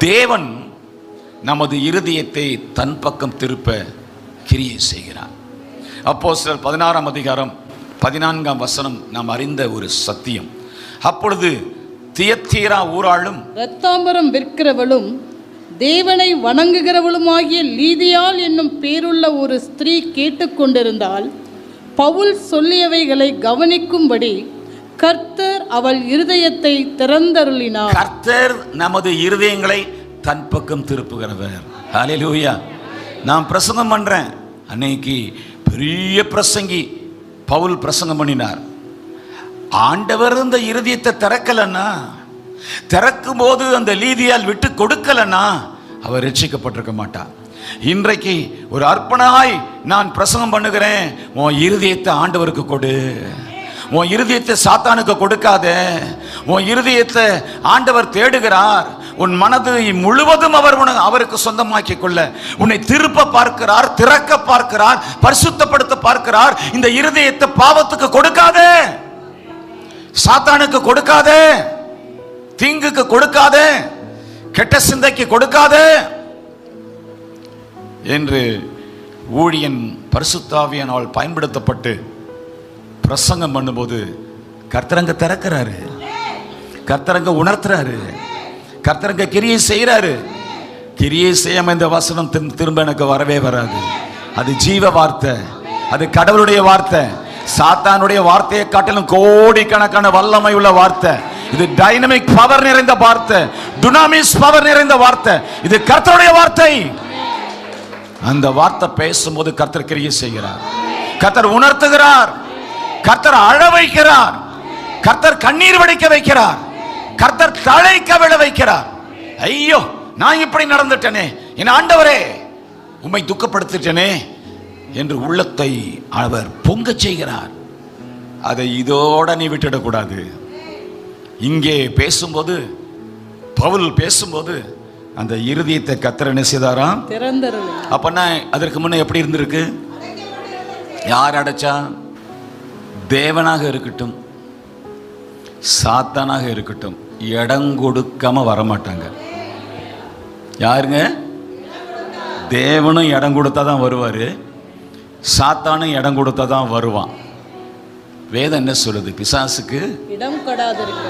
தேவன் நமது இருதயத்தை தன் பக்கம் திருப்ப கிரியை செய்கிறார். அப்போஸ்தலர் 16ஆம் அதிகாரம் 14ஆம் வசனம் நாம் அறிந்த ஒரு சத்தியம். அப்பொழுது தியத்தீரா ஊராளும் இரத்தாம்பரம் விற்கிறவளும் தேவனை வணங்குகிறவளுமாகிய லீதியாள் என்னும் பேருள்ள ஒரு ஸ்திரீ கேட்டுக்கொண்டிருந்தால், பவுல் சொல்லியவைகளை கவனிக்கும்படி கர்த்தர் அவள் இருதயத்தை திறந்தருளினார். கர்த்தர் நமது இருதயங்களை தன் பக்கம் திருப்புகிறவர். ஹல்லேலூயா. நான் பிரசங்கம் பண்றேன். அன்னைக்கு பெரிய பிரசங்கி பவுல் பிரசங்கம் பண்ணினார். ஆண்டவர் இந்த இருதயத்தை திறக்கலன்னா, திறக்கும் போது அந்த லீதியால் விட்டு கொடுக்கலன்னா அவர் ரட்சிக்கப்பட்டிருக்க மாட்டார். இன்றைக்கு ஒரு அர்ப்பணாய் நான் பிரசங்கம் பண்ணுகிறேன். உன் இருதயத்தை ஆண்டவருக்கு கொடு. உன் இருதயத்தை சாத்தானுக்கு கொடுக்காத. உன் இருதயத்தை ஆண்டவர் தேடுகிறார். உன் மனது முழுவதும் அவருக்கு சொந்தமாக்கி கொள்ள உன்னை திருப்ப பார்க்கிறார், திறக்க பார்க்கிறார், பரிசுத்தப்படுத்த பார்க்கிறார். இந்த இருதயத்தை பாவத்துக்கு கொடுக்காத, சாத்தானுக்கு கொடுக்காத, தீங்குக்கு கொடுக்காத, கெட்ட சிந்தைக்கு கொடுக்காத என்று ஊழியன் பரிசுத்தாவியானவள் பயன்படுத்தப்பட்டு பிரசங்கம் பண்ணும்போது கர்த்தரங்க திறக்கிறாரு, கர்த்தரங்க உணர்த்துறாரு, கர்த்தரங்க கிரியை செய்யறாரு. கிரியை செய்யாம இந்த வசனம் திரும்ப எனக்கு வரவே வராது. அது ஜீவ வார்த்தை, அது கடவுளுடைய வார்த்தை. சாத்தானுடைய வார்த்தையை காட்டிலும் கோடிக்கணக்கான வல்லமை உள்ள வார்த்தை. இது டைனமிக் பவர் நிறைந்த வார்த்தை, டுனாமிஸ் பவர் நிறைந்த வார்த்தை. இது கர்த்தருடைய வார்த்தை. அந்த வார்த்தை பேசும்போது கர்த்தர் கிரியை செய்கிறார், கர்த்தர் உணர்த்துகிறார், கர்த்தர் அழ வைக்கிறார், கர்த்தர் கண்ணீர் வடிக்க வைக்கிறார், கர்த்தர் தழைக்க விழ வைக்கிறார். ஐயோ, நான் இப்படி நடந்துட்டேனே, என் ஆண்டவரே உம்மை துக்கப்படுத்திட்டேனே என்று உள்ளத்தை அவர் பொங்க செய்கிறார். அதை இதோட நீ விட்டுடக்கூடாது. இங்கே பேசும்போது, பவுல் பேசும்போது அந்த இருதயத்தை கர்த்தர் என்ன செய்தாராம்? திறந்தருளினார். அப்பன்னா அதற்கு முன்ன எப்படி இருந்திருக்கு? யார் அடைச்சா? தேவனாக இருக்கட்டும், சாத்தானாக இருக்கட்டும், இடம் கொடுக்காம வரமாட்டாங்க. யாருங்க? தேவனும் இடம் கொடுத்தா தான் வருவாரு, சாத்தானும் இடம் கொடுத்தா தான் வருவான். வேதம் என்ன சொல்லுது? பிசாசுக்கு இடம் கொடாதிருக்க.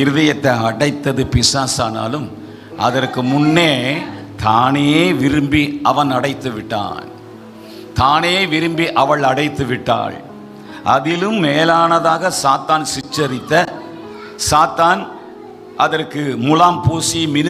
இருதயத்தை அடைத்தது பிசாசானாலும் அதற்கு முன்னே தானே விரும்பி அவன் அடைத்து விட்டான், தானே விரும்பி அவள் அடைத்து விட்டாள். அதிலும் மேலானதாக சாத்தான் சிச்சரித்த, சாத்தான் அதற்கு முலாம் பூசி